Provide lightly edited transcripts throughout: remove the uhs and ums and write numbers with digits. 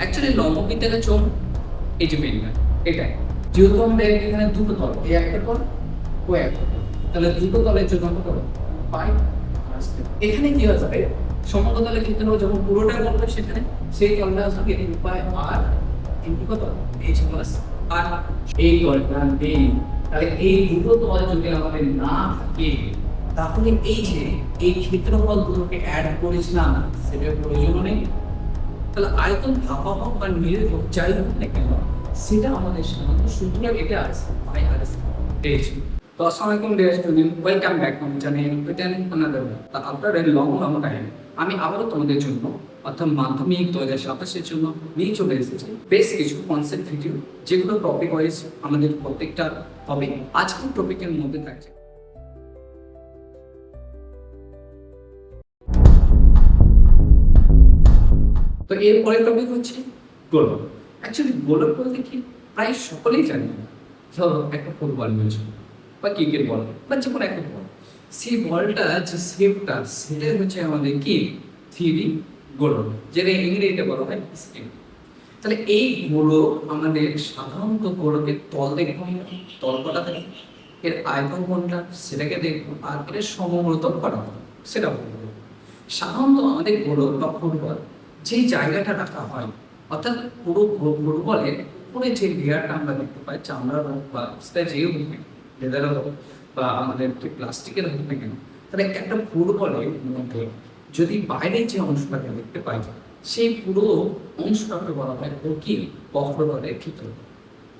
Actually লম্ববিদ্যাটা চোখ এই যে মেনটা এটাই, যেহেতু আমাদের এখানে দুটো তল, এই একটা তল ও একটা তল, তাহলে দুটো তলের জন্য কত পাই। এখানে কি হবে, সমতলের ক্ষেত্রে যখন পুরোটা করবে সেখানে সেই তলটা আসবে এই উপায় আর ইনটু কত এইচ প্লাস আর এই তলটা নেই। তাহলে এই দুটো তল যদি আমাদের না থাকে তাহলে এই যে এই ক্ষেত্রফল দুটোকে অ্যাড করিস না, সেটার প্রয়োজন নেই। তাহলে আয়তন ভাপা হোক বা নিরে হোক যাই হোক না কেন, সেটা আমাদের সাধারণত সূত্র এটা আছে পাই আর এইচ। তো আসসালামু আলাইকুম dear student, welcome back to my channel written another. After a long time আমি আবারও তোমাদের জন্য অর্থাৎ মাধ্যমিক 2027-এর জন্য নিয়ে চলে এসেছি বেশ কিছু কনসেপ্ট ভিডিও, যেগুলো টপিক ওয়াইজ আমাদের প্রত্যেকটা হবে। আজকের টপিকের মধ্যে থাকছে তো এর পরের টপিক হচ্ছে গোলক। অ্যাকচুয়ালি গোলক বলতে কি প্রায় সকলেই জানি। ধরো একটা ফুটবল ম্যাচ বা ক্রিকেট বল বা যে কোনো একটা বল, সেই বলটা যে শেপটা সেটাই হচ্ছে আমাদের কি থ্রি গোলক, যেটা ইংরেজিতে বলা হয় স্পিন। তাহলে এই গোলক আমাদের সাধারণত গোলকের তল দেখবো, তল কটা থাকে, এর আয়তন কোনটা সেটাকে দেখবো, আর এর সমগ্রত করা হবে সেটা বলবো। সাধারণত আমাদের গোলক বা ফুটবল যে জায়গাটা রাখা হয়, অর্থাৎ পুরো ফুটবলের উপরে যে লেয়ারটা আমরা দেখতে পাই, চামড়ার হোক বা সেটা যেই হোক, লেদারের হোক বা আমাদের প্লাস্টিকের হোক না কেন, তাহলে একটা ফুটবলের মধ্যে যদি বাইরে যে অংশটাকে দেখতে পাই, সেই পুরো অংশটাকে বলা হয় ও কি বক্রতলের ক্ষেত্রফল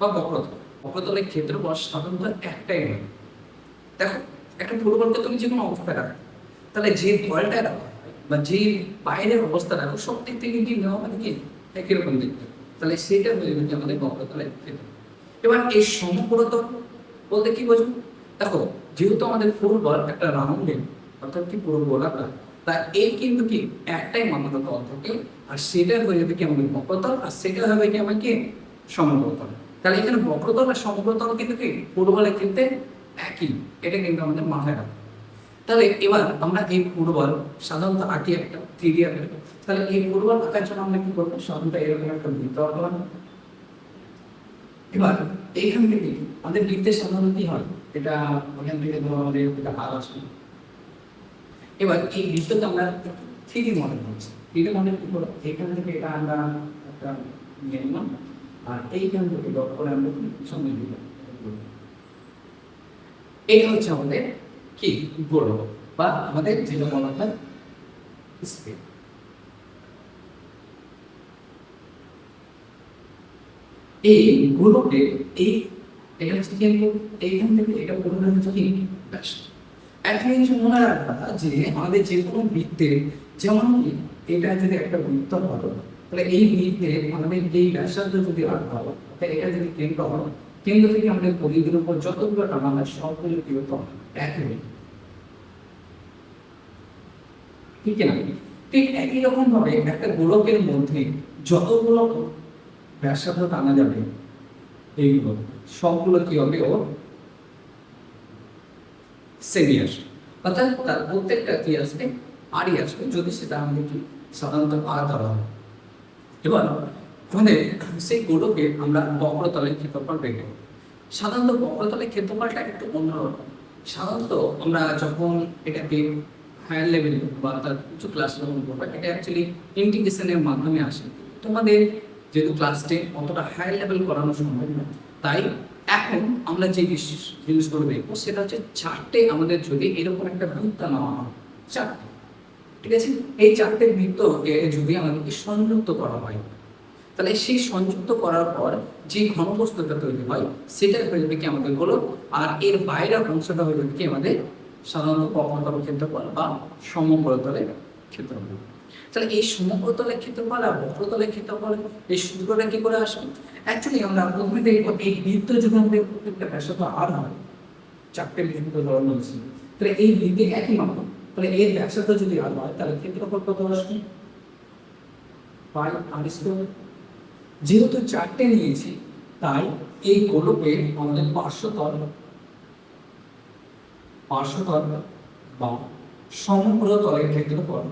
বা বক্রতল। বক্রতলের ক্ষেত্রফল সাধারণত একটাই হয়। দেখো একটা ফুটবলকে তুমি যে কোনো অবস্থায় রাখো, তাহলে যে বলটা রাখা বা যে বাইরের অবস্থা রাখো সব দিক থেকে কি নেওয়া মানে কি একই রকম দেখতে, তাহলে সেটা হয়ে গেছে আমাদের বক্রতলের ক্ষেত্র। এবার এই সমগ্রতল বলতে কি বোঝো, দেখো যেহেতু আমাদের ফুটবল একটা রাউন্ডের অর্থাৎ কি পুরো গোলাকার, তা এর কিন্তু কি একটাই মাত্র তল থাকে, আর সেটা হয়ে যাবে কি আমাদের বক্রতল, আর সেটা হবে কি আমাকে সমগ্রতল। তাহলে এখানে বক্রতল আর সমগ্রতল কিন্তু কি ফুটবলের ক্ষেত্রে একই, এটা কিন্তু আমাদের মাথায় রাখবে। তাহলে এবার আমরা এই ফুটবল সাধারণত আঁকি একটা থ্রি আঁকবো। তাহলে এই ফুটবল আঁকার জন্য আমরা কি করবো, সাধারণত এরকম একটা বৃত্ত আঁকলাম। এবার এইখান থেকে আমাদের বৃত্তের সাধারণত কি হয়, এটা ওখান থেকে ধরো আমাদের একটা হার আসে। এবার এই বৃত্তকে আমরা থ্রি মডেল করছি। থ্রি মডেল কি করবো, এইখান থেকে এটা আমরা একটা নিয়ে নিলাম, আর এইখান থেকে ডট করে আমরা সঙ্গে দিলাম। এটা হচ্ছে আমাদের কি গোলক বা আমাদের যেটা বলা হয় স্পিন। এই গোলকের এই এটা হচ্ছে কি এইখান থেকে এটা পুরোটা হচ্ছে কি ব্যাস। একটা জিনিস মনে রাখবা যে আমাদের যে কোনো বৃত্তের, যেমন কি এটা যদি একটা বৃত্ত হয়, তাহলে এই বৃত্তে আমাদের এই ব্যাসার্ধ যদি আঁকা হয়, তাহলে এটা যদি কেন্দ্র হয়, কেন্দ্র থেকে আমাদের পরিধির উপর যতগুলো টানা হয় সবগুলো কি হতো একই। ঠিক না? ঠিক একই রকম ভাবে একটা গোলকের মধ্যে যতগুলো ব্যাসার্ধ টানা যাবে এইগুলো সবগুলো কি হবে ও সেমি আসবে, অর্থাৎ তার প্রত্যেকটা কি আসবে আরই আসবে, যদি সেটা আমাদের কি সাধারণত আর ধরা হয়। এবার আমাদের সেই গোলকে আমরা বক্রতলের ক্ষেত্রফল দেখব। সাধারণত বক্রতলের ক্ষেত্রফলটা একটু অন্যরকম। সাধারণত আমরা যখন এটাকে হায়ার লেভেলে বা তার উচ্চ ক্লাস যখন করবো, এটা অ্যাকচুয়ালি ইন্টিগ্রেশনের মাধ্যমে আসে। তোমাদের যেহেতু ক্লাস 10 অতটা হায়ার লেভেল করানো সম্ভব না, তাই এখন আমরা যে জিনিসগুলো দেখবো সেটা হচ্ছে চারটে আমাদের যদি এরকম একটা বৃত্ত নেওয়া হয়, চারটে, ঠিক আছে, এই চারটে বৃত্তকে যদি আমাদেরকে সংযুক্ত করা হয়, তাহলে সেই সংযুক্ত করার পর যে ঘনবস্তুটা তৈরি হয় সেটা হয়ে যাবে কি আমাদের গোলক, আর এর বাইরের অংশটা হয়ে যাবে কি আমাদের সাধারণত বক্রতল ক্ষেত্রফল বা সমগ্রতলের ক্ষেত্রফল। তাহলে এই সমগ্রতলের ক্ষেত্রফল আর বক্রতলের ক্ষেত্রফল এই সূত্রটা কি করে আসবে, অ্যাকচুয়ালি আমরা প্রথমে দেখবো এই বৃত্ত যদি আমাদের প্রত্যেকটা ব্যাসার্ধ আর হয়, চারটে বৃত্ত ধরানো হয়েছে, তাহলে এই বৃত্তে একই মাত্র, তাহলে এর ব্যাসার্ধ যদি আর হয় তাহলে ক্ষেত্রফল কত আসবে পাই আর স্কয়ার। যেহেতু চারটে নিয়েছি তাই এই গোলকে আমাদের পার্শ্বতল বা সমগ্র তলের ক্ষেত্রফল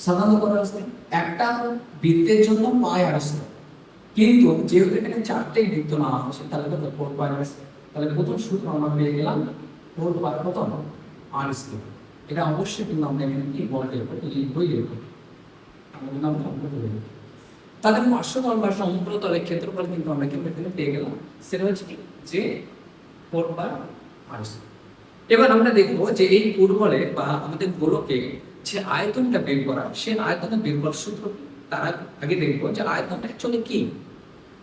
সাধারণত কত আসবে একটা বৃত্তের জন্য পাই আসবে, কিন্তু যেহেতু এখানে চারটে বৃত্ত না আসে তাহলে কত 4 পাই আসবে। তাহলে প্রথম সূত্র আমরা পেয়ে গেলাম 4 পাই কত আর স্কয়ার। এটা অবশ্যই কিন্তু আমরা এখানে কি বলতে পারি লিখবই লিখব আমাদের নাম সম্পর্ক লিখব। তাহলে পার্শ্বতল বা সমগ্র তলের ক্ষেত্রফল কিন্তু আমরা কিন্তু এখানে পেয়ে গেলাম, সেটা হচ্ছে কি যে 4 পাই আর স্কয়ার। এবার আমরা দেখবো যে এই ফুটবলে বা আমাদের গোলকে যে আয়তনটা বের করা, সে আয়তনটা বের করার সূত্র তার আগে দেখবো যে আয়তনটা অ্যাকচুয়ালি কি।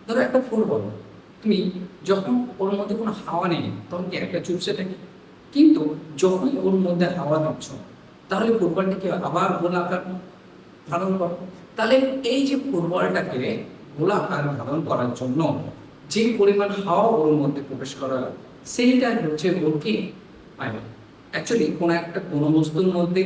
ধরো একটা ফুটবল তুমি যখন ওর মধ্যে কোনো হাওয়া নেই তখন কি একটা চুপসে থাকে, কিন্তু যখন ওর মধ্যে হাওয়া দিচ্ছ তাহলে ফুটবলটা কি আবার গোলাকার ধারণ করে। তাহলে এই যে ফুটবলটাকে গোলাকার ধারণ করার জন্য যে পরিমাণ হাওয়া ওর মধ্যে প্রবেশ করা সেইটা হচ্ছে ওর কি আয়তন। অ্যাকচুয়ালি কোনো বস্তুর মধ্যে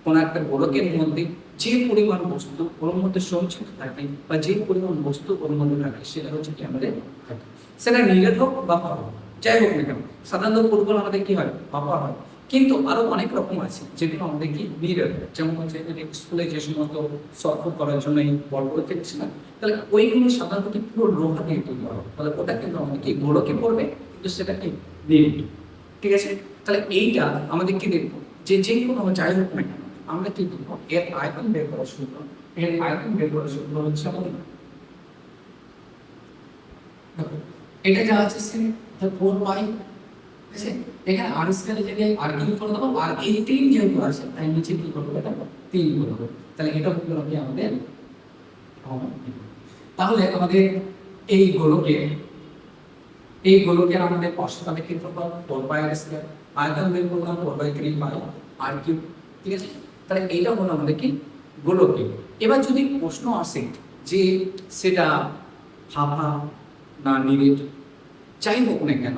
কোনো একটা গোলকের মধ্যে যে পরিমাণ বস্তু ওর মধ্যে সঞ্চিত থাকে বা যে পরিমাণ বস্তু ওর মধ্যে থাকে সেটা হচ্ছে কি আমাদের আয়তন। সেটা নিরেট হোক বা পাওয়া হোক, যাই হোক না কেন, সাধারণত ফুটবল আমাদের কি হয় পাওয়া হয়, কিন্তু আরো অনেক রকম আছে যেগুলো আমাদের কি নিরেট হয়। যেমন হচ্ছে স্কুলে যে সমস্ত সফর করার জন্য এই বলগুলো খেলছি না, তাহলে ওইগুলো সাধারণত কি পুরো লোহা দিয়ে তৈরি করা হয়, তাহলে ওটা কিন্তু আমাদের কি গোলকে পড়বে, কিন্তু সেটা কি নিরেট। ঠিক আছে, তাহলে এইটা আমাদের কি দেখবো যে যে কোনো যাই হোক না কেন আমরা কি করবো এর আয়তন বের করা শুরু করবো। এর আয়তন বের করা শুরু করা হচ্ছে আমাদের এটা যা আছে সে 4 পাই আছে, এখানে আর স্কয়ার জায়গায় আর কিউব করে দেবো, আর এই 3 যেহেতু আছে তাই নিচে কি করবো এটা 3 করবো। তাহলে এটা হলো কি আমাদের। তাহলে আমাদের এই গোলকের আমাদের পার্শ্বতলের ক্ষেত্রফল 4 পাই আর স্কয়ার, আয়তন বের করলাম 4/3 পাই আর কিউব। ঠিক আছে, তাহলে এইটা হলো আমাদের কি গোলকে। এবার যদি প্রশ্ন আসে যে সেটা ফাঁপা না নিরেট, যাই হোক না কেন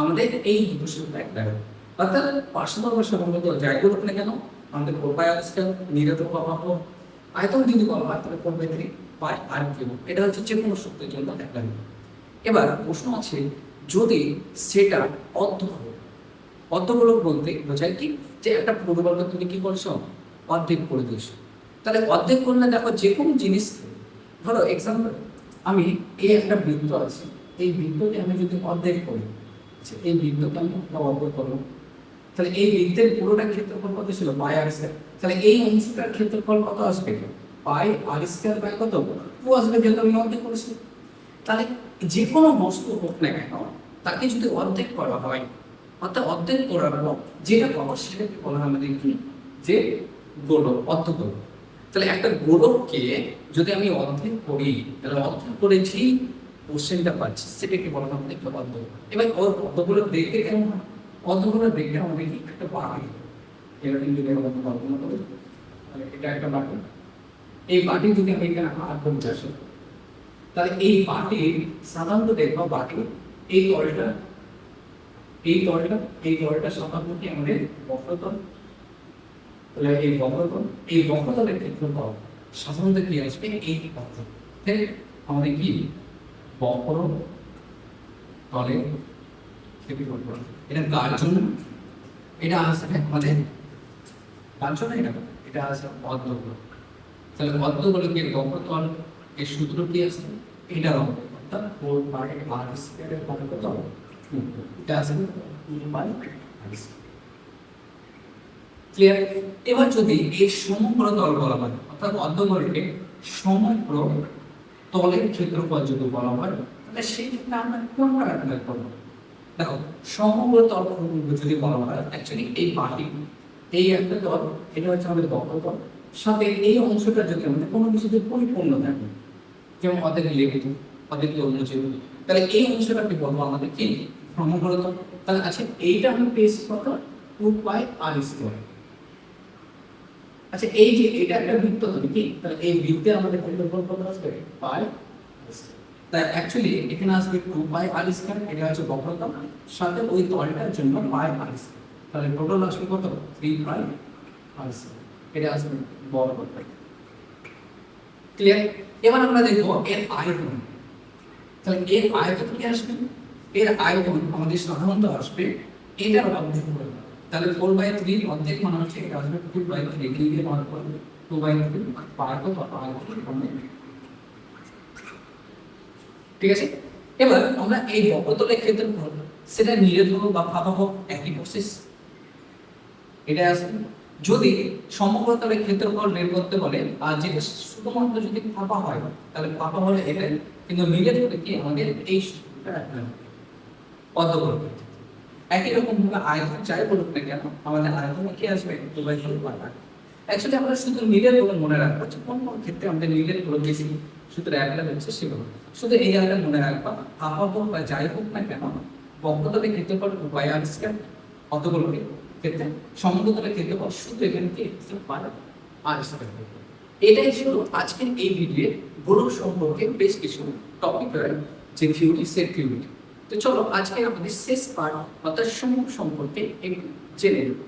আমাদের এই দুটো সূত্র একটা, অর্থাৎ পার্শ্বতল বা সমগ্র যাই হোক না কেন আমাদের 4 পাই আর স্কয়ার নিরেট হোক বা ফাঁপা হোক, আয়তন যদি বলা হয় তাহলে 4/3 পাই আর কিউব। এটা হচ্ছে যে কোনো সূত্রের জন্য একটা। এবার প্রশ্ন আছে যদি সেটা অর্ধগোলক বলতে বোঝায় কি যে একটা ফুটবলকে তুমি কি করছো অর্ধেক করে দিয়েছো। তাহলে অর্ধেক করলে দেখো যে কোনো জিনিস, ধরো এক্সাম্পল আমি এই একটা বৃত্ত আছে, এই বৃত্তকে আমি যদি অর্ধেক করি, এই বৃত্তকে আমি অর্ধেক করবো, তাহলে এই বৃত্তের পুরোটা ক্ষেত্রফল কত ছিল পাই আর স্কয়ার। তাহলে এই অংশটার ক্ষেত্রফল কত আসবে পাই আর স্কয়ার বাই কত 2 আসবে, যেহেতু আমি অর্ধেক করেছি। তাহলে যে কোনো বস্তু হোক না কেন তাকে যদি অর্ধেক করা হয়, অর্থাৎ অর্ধেক করার পর যেটা পাবো সেটাকে বলা হয় আমাদের কি যে গোলক, অর্ধগোলক। তাহলে একটা গোলককে যদি আমি অর্ধেক করি তাহলে অর্ধেক করে যেই কোশ্চেনটা পাচ্ছি সেটাকে বলা হয় আমাদের একটা অর্ধগোলক। এবার অর্ধগোলক দেখতে কেমন হয়? অর্ধগোলক দেখতে আমাদের কি একটা বাটি, এরকম যদি আমরা কল্পনা করি তাহলে এটা একটা বাটি। এই বাটি যদি আমি এখানে হাত করতে আসি তাহলে এই বাটি সাধারণত দেখবো বাটি এই তলটা সাধারণত কি আমাদের বক্রতল। তাহলে এই বক্রতলের ক্ষেত্রফল সাধারণত কি আসবে এই বক্রতল, আমাদের কি বক্র তলের ক্ষেত্রফল। এটা কার জন্য? এটা আসবে আমাদের কার জন্য? এটা আসবে অর্ধগোলক। তাহলে অর্ধগোলকের বক্রতল এর সূত্র কি আছে? এটা হবে অর্থাৎ 4 পাই আর স্কয়ার এর মান কত? এটা আসবে 2 পাই আর স্কয়ার। ক্লিয়ার? এবার যদি এই সমগ্র তল বলা হয়, অর্থাৎ অর্ধগোলকের সমগ্র তলের ক্ষেত্রফল যদি বলা হয় তাহলে সেই ক্ষেত্রে আমরা কোনটা অ্যাপ্লাই করব? দেখো সমগ্র তল যদি বলা হয় অ্যাকচুয়ালি এই বাটি এই একটা তল, এটা হচ্ছে আমাদের বক্রতল, সাথে এই অংশটা যদি আমাদের কোনো কিছুতে পরিপূর্ণ থাকে, যেমন অর্ধেক লিখিত অর্ধেক উন্মোচিত, তাহলে এই অংশটাকে বলবো আমাদের কি সমগ্র তল। তাহলে আচ্ছা এইটা আমি পেয়েছি কত 2 পাই আর স্কয়ার। আচ্ছা এই যে এটা একটা বৃত্ত তৈরি কি, তাহলে এই বৃত্তের আমাদের ক্ষেত্রফল কত আসবে পাই। তাই অ্যাকচুয়ালি এখানে আসবে 2 পাই আর স্কয়ার, এটা হচ্ছে বক্রতল, সাথে ওই তলটার জন্য পাই আর স্কয়ার, তাহলে টোটাল আসবে কত 3 পাই আর স্কয়ার। এটা আসবে বর্গতল। ক্লিয়ার? এবার আমরা দেখবো এর আয়তন। তাহলে এর আয়তন কি আসবে? এর আয়তন আমাদের সাধারণত আসবে এটার অর্ধেক করে। তাহলে 4/3 অর্ধেক মানে হচ্ছে এটা আসবে 2/3 দিয়ে ভাগ করবে, 2/3 ঠিক আছে। এবার আমরা এই বক্রতলের ক্ষেত্রফল সেটা নিরেট হোক বা ফাঁপা হোক একই প্রসেস, এটা আসবে। যদি সমগ্রতলের ক্ষেত্রফল বের করতে বলে আর যেটা শুধুমাত্র যদি ফাঁপা হয় তাহলে ফাঁপা হলে এটা, কিন্তু নিরেট হলে কি আমাদের এই সূত্রটা রাখতে হবে অর্ধগোলকের ক্ষেত্রে। একই রকম ভাবে আয়তন যাই বলুক না কেন আমাদের আয়তনে কি আসবে 2/4। অ্যাকচুয়ালি আমরা শুধু নিরেট বলে মনে রাখবো যে কোন কোন ক্ষেত্রে আমাদের নিরেট গুলো বেশি সূত্র অ্যাপ্লাই হচ্ছে সেগুলো শুধু এই জায়গাটা মনে রাখবা। ফাঁপা হোক বা যাই হোক না কেন বক্রতলের ক্ষেত্রফল 2/r² অর্ধগোলকের ক্ষেত্রে সমগ্রতলের ক্ষেত্রফল শুধু এখানে কি r²। এটাই ছিল আজকের এই ভিডিওয়ে গোলক সম্পর্কে বেশ কিছু টপিক রয়েছে, যে থিওরি সেট থিওরি। তো চলো আজকে আমাদের শেষ পার্ট অর্থাৎ সমক সম্পর্কে একটু জেনে নেব।